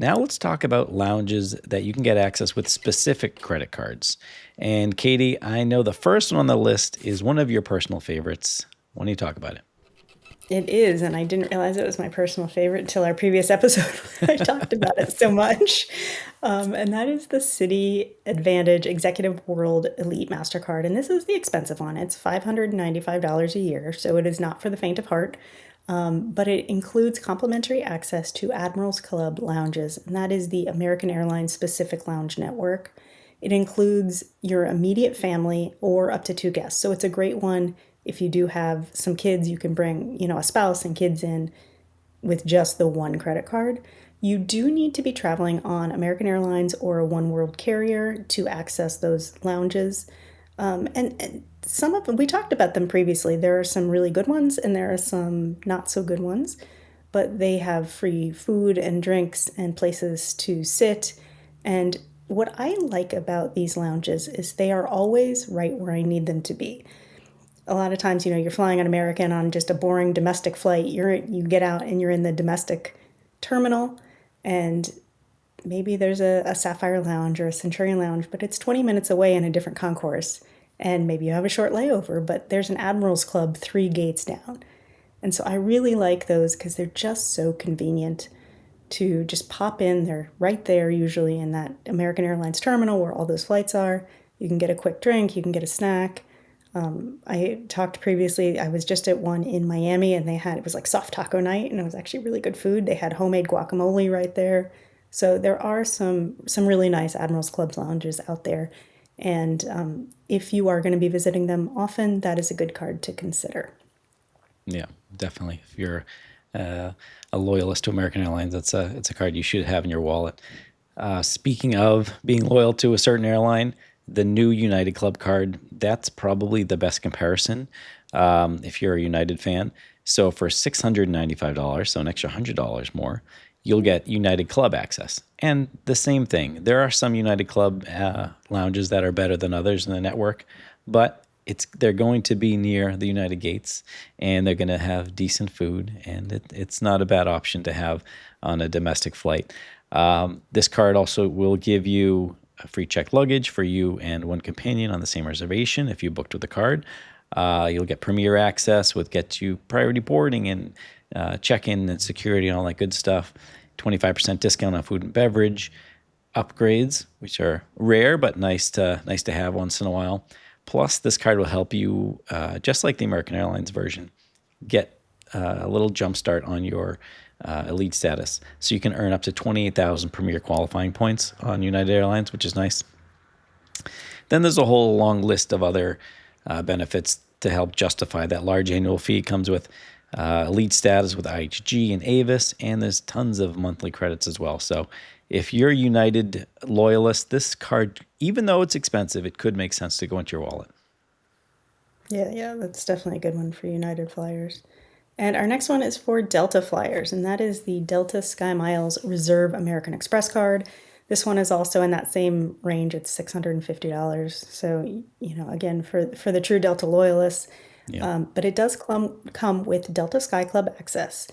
Now let's talk about lounges that you can get access with specific credit cards. And Katie, I know the first one on the list is one of your personal favorites. Why don't you talk about it? It is, and I didn't realize it was my personal favorite until our previous episode where I talked about it so much. And that is the Citi Advantage Executive World Elite Mastercard. And this is the expensive one. It's $595 a year, so it is not for the faint of heart. But it includes complimentary access to Admirals Club lounges, and that is the American Airlines specific lounge network. It includes your immediate family or up to two guests. So it's a great one if you do have some kids, you can bring, a spouse and kids in with just the one credit card. You do need to be traveling on American Airlines or a one world carrier to access those lounges. And some of them, we talked about them previously. There are some really good ones and there are some not so good ones, but they have free food and drinks and places to sit. And what I like about these lounges is they are always right where I need them to be. A lot of times, you're flying on American on just a boring domestic flight. You get out and you're in the domestic terminal, and maybe there's a Sapphire Lounge or a Centurion Lounge, but it's 20 minutes away in a different concourse. And maybe you have a short layover, but there's an Admirals Club 3 gates down. And so I really like those because they're just so convenient to just pop in. They're right there, usually in that American Airlines terminal where all those flights are. You can get a quick drink, you can get a snack. I talked previously, I was just at one in Miami and it was like soft taco night and it was actually really good food. They had homemade guacamole right there. So there are some really nice Admirals Club lounges out there. And if you are going to be visiting them often, that is a good card to consider. Yeah, definitely. If you're a loyalist to American Airlines, it's a card you should have in your wallet. Speaking of being loyal to a certain airline, the new United Club card, that's probably the best comparison if you're a United fan. So for $695, so an extra $100 more, you'll get United Club access. And the same thing, there are some United Club lounges that are better than others in the network, but they're going to be near the United gates and they're going to have decent food, and it's not a bad option to have on a domestic flight. This card also will give you free checked luggage for you and one companion on the same reservation if you booked with the card. You'll get premier access, with gets you priority boarding and check-in and security and all that good stuff. 25% discount on food and beverage, upgrades, which are rare but nice to have once in a while. Plus, this card will help you, just like the American Airlines version, get a little jump start on your elite status. So you can earn up to 28,000 premier qualifying points on United Airlines, which is nice. Then there's a whole long list of other benefits to help justify that large annual fee. It comes with elite status with IHG and Avis, and there's tons of monthly credits as well. So if you're a United loyalist, this card, even though it's expensive, it could make sense to go into your wallet. Yeah, that's definitely a good one for United Flyers. And our next one is for Delta Flyers, and that is the Delta SkyMiles Reserve American Express card. This one is also in that same range. It's $650. So, again, for the true Delta loyalists. Yeah. But it does come with Delta Sky Club access.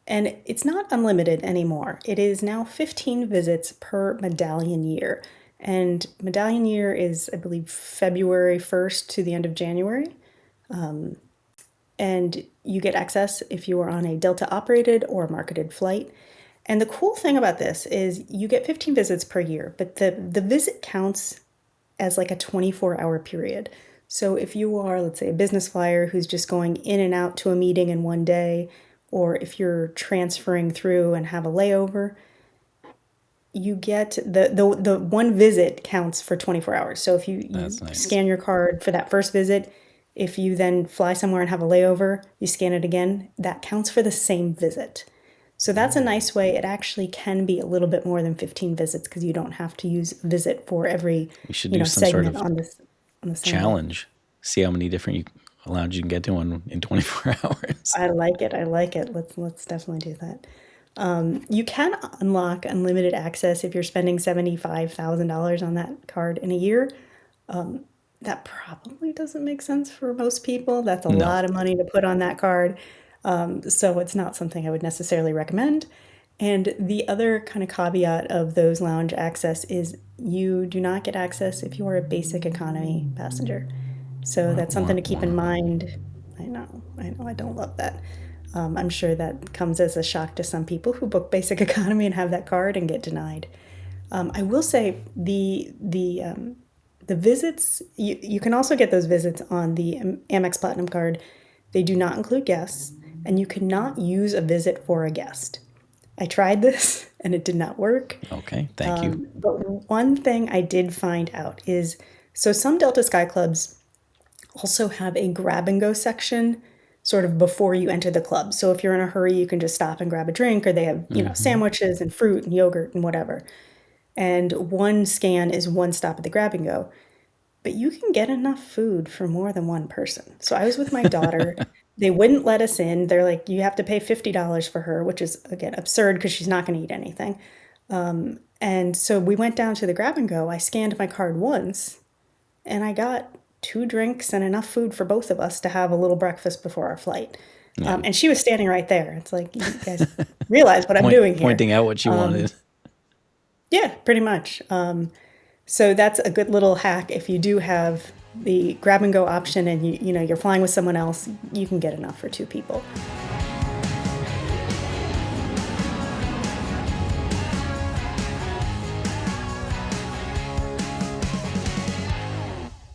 And it's not unlimited anymore. It is now 15 visits per medallion year. And medallion year is, I believe, February 1st to the end of January. And you get access if you are on a Delta operated or marketed flight. And the cool thing about this is you get 15 visits per year, but the visit counts as like a 24-hour period. So if you are, let's say, a business flyer who's just going in and out to a meeting in one day, or if you're transferring through and have a layover, you get the one visit counts for 24 hours. So if you That's nice. scan your card for that first visit, if you then fly somewhere and have a layover, you scan it again, that counts for the same visit. So that's a nice way. It actually can be a little bit more than 15 visits because you don't have to use visit for every, We should do some sort segment of on the same day. challenge. See how many different lounges you can get to in 24 hours. I like it. I like it. Let's definitely do that. You can unlock unlimited access if you're spending $75,000 on that card in a year. That probably doesn't make sense for most people. That's a No. lot of money to put on that card. So it's not something I would necessarily recommend. And the other kind of caveat of those lounge access is you do not get access if you are a basic economy passenger. So Wah, that's something wah, to keep in wah. mind. I don't love that. I'm sure that comes as a shock to some people who book basic economy and have that card and get denied. I will say the visits you can also get those visits on the Amex Platinum card. They do not include guests, and you cannot use a visit for a guest. I tried this and it did not work. Okay, thank you. But one thing I did find out is so some Delta Sky Clubs also have a grab and go section sort of before you enter the club. So if you're in a hurry, you can just stop and grab a drink, or they have, Hmm. sandwiches and fruit and yogurt and whatever. And one scan is one stop at the grab and go. But you can get enough food for more than one person. So I was with my daughter. They wouldn't let us in. They're like, you have to pay $50 for her, which is, again, absurd because she's not going to eat anything. And so we went down to the grab and go. I scanned my card once and I got two drinks and enough food for both of us to have a little breakfast before our flight. Yeah. And she was standing right there. It's like, you guys realize what I'm doing here. Pointing out what you wanted. Yeah, pretty much. So that's a good little hack. If you do have the grab and go option and you're flying with someone else, you can get enough for two people.